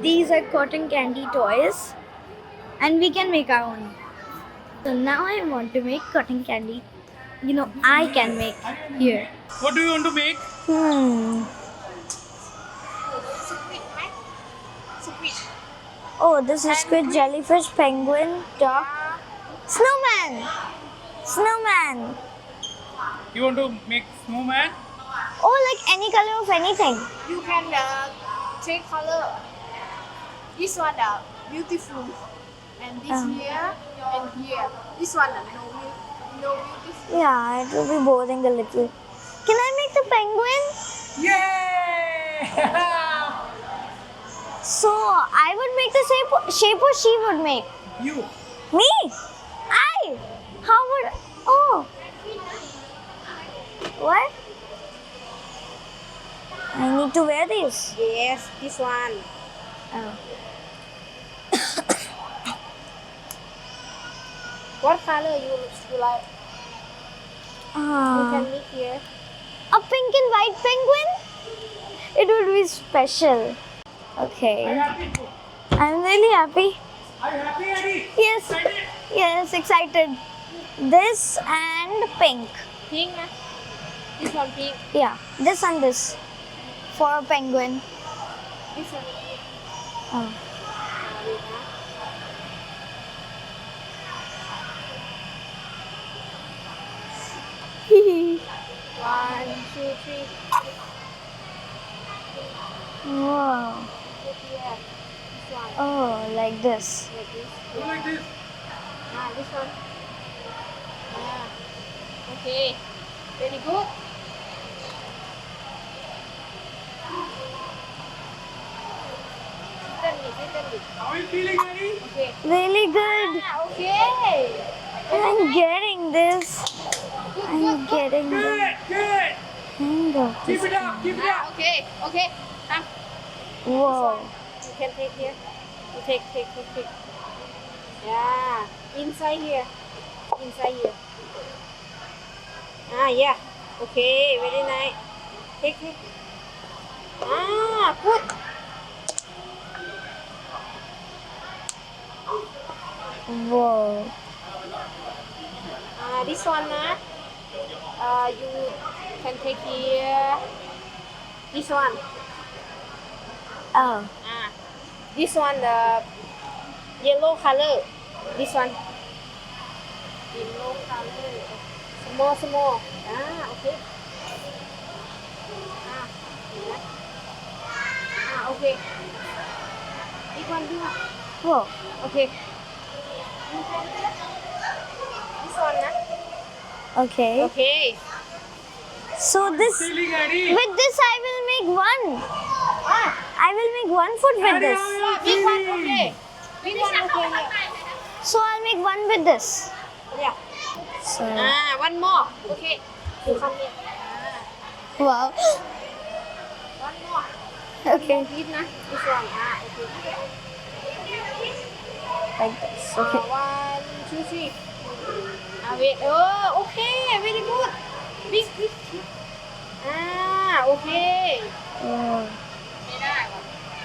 these are cotton candy toys, and we can make our own. So now I want to make cotton candy. I can make here. What do you want to make? Oh, this is squid, jellyfish, penguin, duck, snowman. Snowman. You want to make snowman? Oh, like any color of anything. You can take color. This one beautiful, and this here and here. This one no beautiful. Yeah, it will be boring a little. Can I make the penguin? Yay! So I would make the shape or she would make? You. Me? I? How would... Oh. What? I need to wear these. Yes, this one. Oh. What color you like? You can make here. A pink and white penguin? It would be special. Okay. Happy? I'm really happy. Are you happy, Eddie? Yes. Excited? Yes, excited. This and pink. Pink, this one pink. Yeah, this and this. For a penguin. This one. Oh. One, two, three. Wow. Yeah. This one. Oh, like this. Like this. You like this? This one. Okay. Very good. Little bit. How are you feeling, Eddie? Okay. Really good. Okay. I'm getting this. Good, I'm good, good. getting the Good, good. hang of Keep this. it up, keep it up. Okay, okay. Come. Whoa. You can take here. You take. Yeah. Inside here. Yeah. Okay, very nice. Take. Good. Whoa. This one, you can take here. This one. Oh. This one, the yellow color. This one. Yellow color. Small. Okay. Okay. This one. Whoa. Okay. This one, Okay. Okay. So this, Feeling, Eddie? with this I will make one. I will make one foot with Eddie, this. how are you Big one, feeling? okay. Big one, okay. Yeah. So I'll make one with this. Yeah. So, One more. Okay. You come here. wow. One more. Okay. This one. Okay. Like this. Okay. 1, 2, 3. Wait. Oh, okay. Very good. Big. Okay. Oh.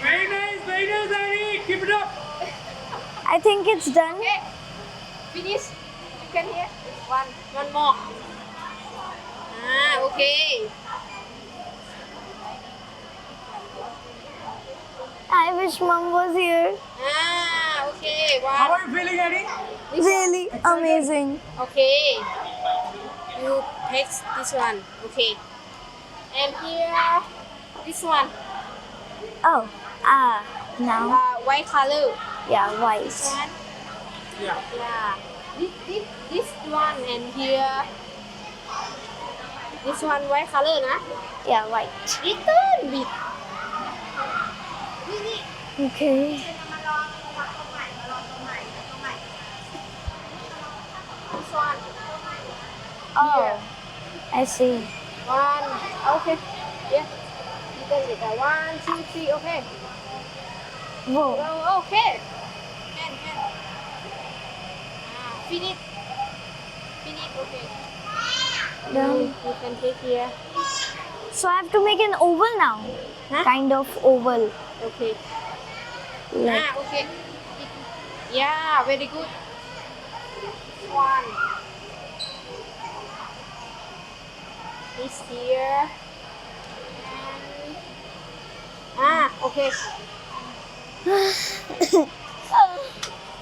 Very nice, Eddie. Keep it up. I think it's done. Okay. Finish. You can hear. One more. Okay. I wish mom was here. Okay. How One. are you feeling, Eddie? Really amazing. Okay. You take this one. Okay. And here, this one. Oh. Now. White color. Yeah, white. This one. Yeah. Yeah. This one and here. This one white color, na? Yeah, white. Little bit. Okay. This one. Oh. I see. One. Okay. Yeah. Little bit. 1, 2, 3. Okay. Whoa. Oh, okay. Hand. Finish. Okay. Done. You can take here. So I have to make an oval now. Huh? Kind of oval. Okay. Like, Okay. Yeah, very good. One is here. And okay.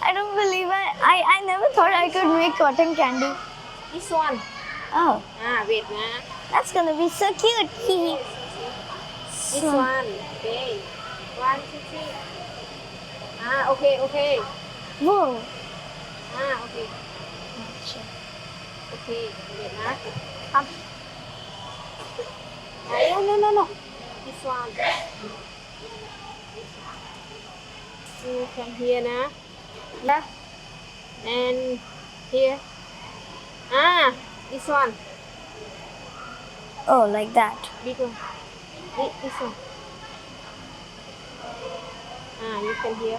I don't believe I never thought I could make cotton candy. This one. Oh, Wait, nah. that's gonna be so cute. This So- one. Okay. 1, 2, 3. Okay. Whoa. Okay. Okay. Wait, nah. Come. No. This one. You can hear now. Yeah. And here. This one. Oh, like that. Big one. This one. You can hear.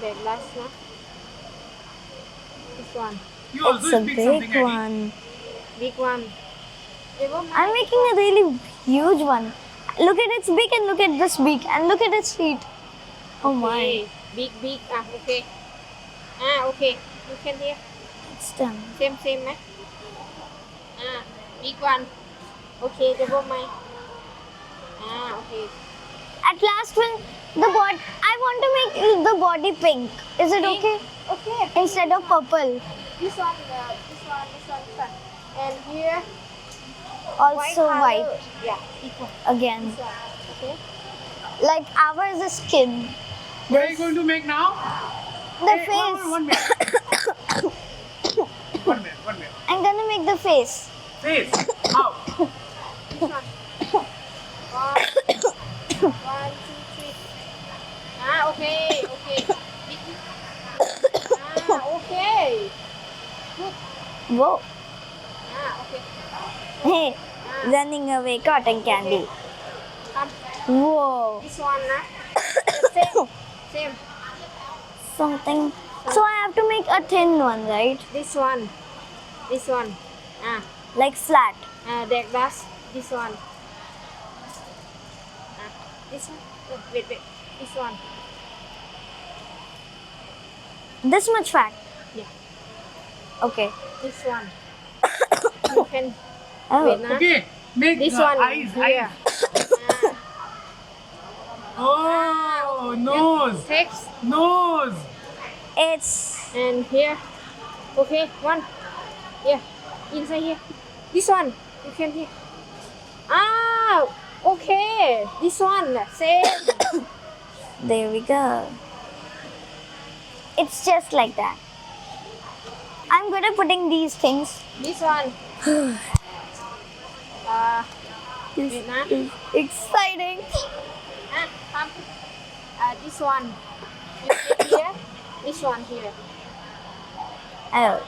That last one. This one. You also It's a speak big something, Eddie. one. Big one. I'm making a really huge one. Look at its beak and look at this beak and look at its feet. Oh my. Okay. Big. Okay. Okay. You can hear. It's done. Same, eh? Big one. Okay, double my. Okay. At last, when the body, I want to make the body pink. Is it Pink? okay? Okay. Instead of purple. This one. And here, Also color. white. Yeah, big one. Again. This one. Okay. Like ours is skin. What are you going to make now? The Hey, face. One minute. One minute. I'm gonna make the face. Face. How? This one. 1, 2, 3. Okay. Big. Okay. Whoa. Okay. Hey, running away cotton candy. Come. Whoa. This one, Same. Something. So I have to make a thin one, right? This one. Like flat. That last. This one. This one. Wait. This one. This much fat. Yeah. Okay. This one. You can. Oh. Wait, nah. Okay. Make This the one. eyes. Here. Oh, nose. Text. Nose. It's And here. Okay. One. Yeah. Inside here. This one. You can hear. Okay. This one. Same. there we go. It's just like that. I'm good at putting these things. This one. This Wait, nah. is exciting. Come. This one. You can hear. This one here. Oh.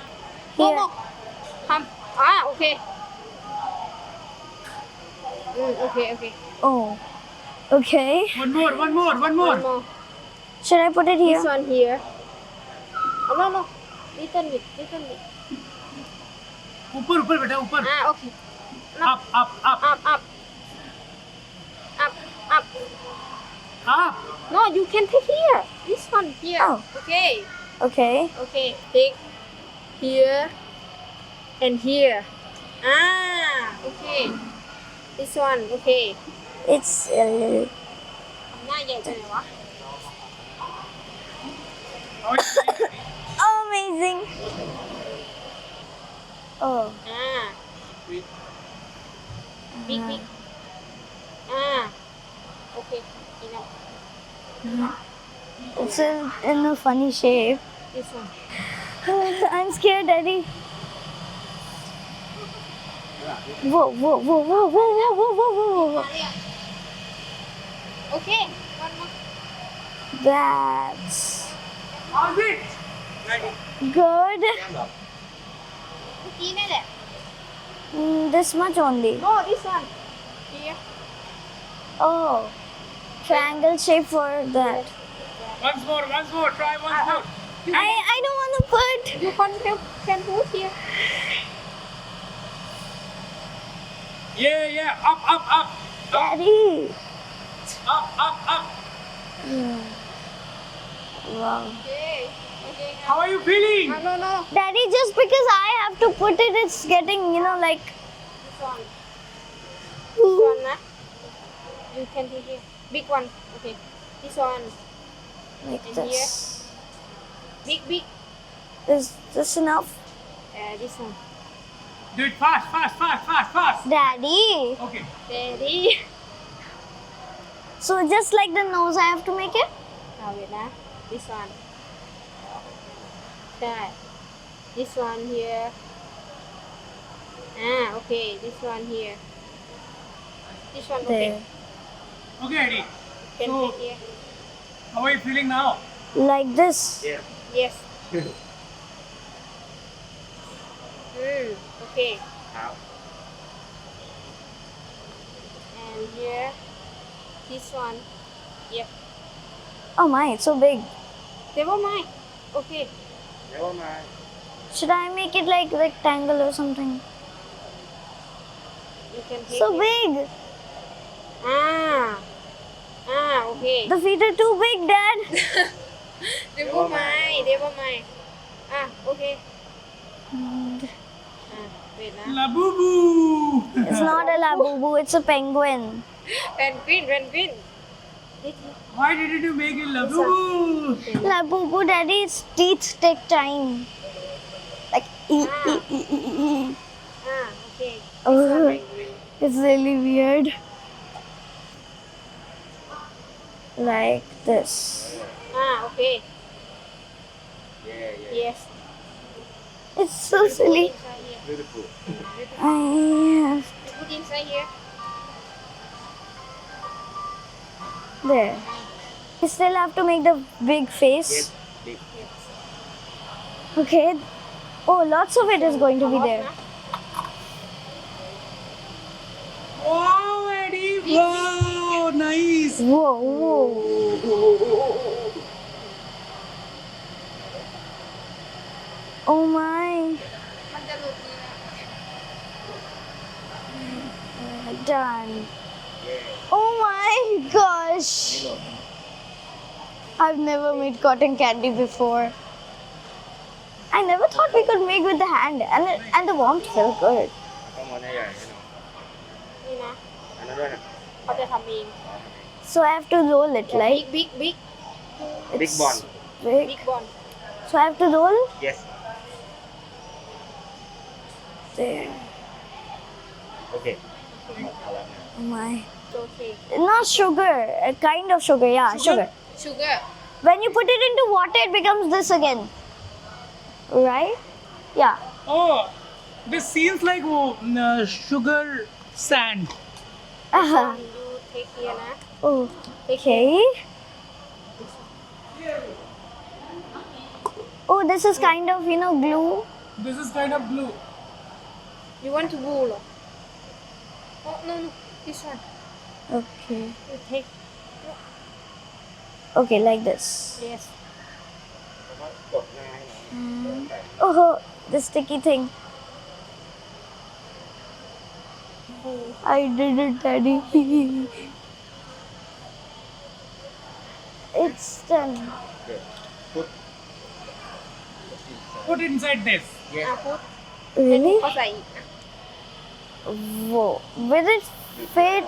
No, Here. no. Come. Okay. Okay. Oh. Okay. One more. One more. Should I put it This here? one here. Oh, no. Little bit. ऊपर बेटा ऊपर. Okay. No. Up. Up. No, you can take here. This one here. Oh. Okay. Okay. Take here and here. Okay. This one. Okay. It's a little. หน้าใหญ่จังเลยวะ How is it? Amazing. Oh. Big. Okay. Enough. It's in a funny shape. This one. I'm scared, Daddy. Whoa. Okay. One more. That's How's it? good. เมื่อกี้นี่แหละ This much only. No, this one. Here. Oh. Triangle shape for that. Once more. Try once more. I don't want to put. You can put here. Yeah. Up. Daddy. Up. Yeah. Wow. Okay. Okay. How are you feeling? No. Daddy, just because I have to put it, it's getting, like. This one. This one, nah. You can take here. Big one. Okay. This one. Like And this. Big. Is this enough? This one. Do it fast. Daddy. Okay. Ready? So just like the nose, I have to make it? Now wait, nah. This one. Okay. This one here. Okay. This one here. This one, okay. There. Okay, Eddie. Can So- take here. How are you feeling now? Like this. Yes. Okay. And here. This one. Yep. Oh my, it's so big. Never mind. Okay. Should I make it like rectangle or something? You can take So it. big. Okay. The feet are too big, Dad. Never mind. Okay. Wait, nah. Labubu. It's not a labubu, it's a penguin. Penguin. Why didn't you make it Labubu? Labubu, Daddy, its teeth take time. Like, Okay. Oh, it's really weird. Like this. Okay. Yes. It's so silly. Inside here. Beautiful. I have You put inside here. there. You still have to make the big face. Big. Okay. Oh, lots of it is going to be there. Wow, Eddie. Wow, nice. Whoa. Oh my. Done. Oh my gosh. I've never made cotton candy before. I never thought we could make with the hand, and the warmth felt good. ต้องม้วนให้ใหญ่ให้หน่อย นี่นะ อันนั้นด้วยนะ เขาจะทำเอง So I have to roll it, like big Big it's ball. big. big ball So I have to roll yes there. okay เอาละนะ Oh my. okay Not sugar, a kind of sugar, yeah, sugar. sugar When you put it into water, it becomes this again. Right? Yeah. Oh, this seems like sugar sand. Uh-huh. you take here นะ Oh, okay. Oh, this is kind of, glue. This is kind of blue. you want to wool oh no this one Okay. you take Okay, like this. yes แล้วก็กดหน้าให้หน่อยใส่ Oh, the sticky thing. I did it, Daddy. It's done. okay put Put inside this. yes พูด Really? ก็ใส่อีก Whoa. Will it fit?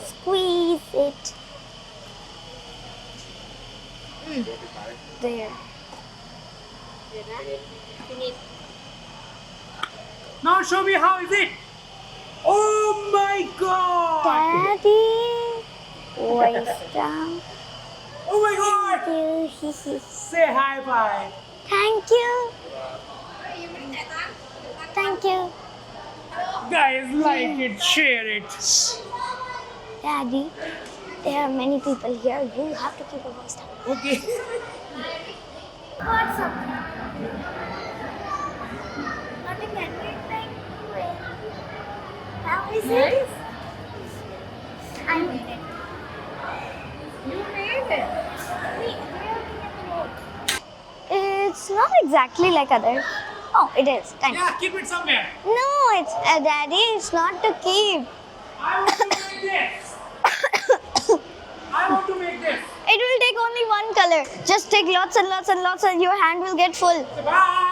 Squeeze it. There. เดี๋ยวนะ finish Now show me how is it. Oh my God. Daddy. Waist down. Oh my God. Thank you. Say hi, bye. Thank you. Thank you. Guys, like it, share it. Daddy, there are many people here. You have to keep your voice down. Okay. What's up? Nothing can be like how is it? I made it. you made it It's not exactly like others. Oh, it is. Kind of. Yeah, keep it somewhere. No, it's Daddy. It's not to keep. I want to make this. Just take lots and lots and lots and your hand will get full. Bye.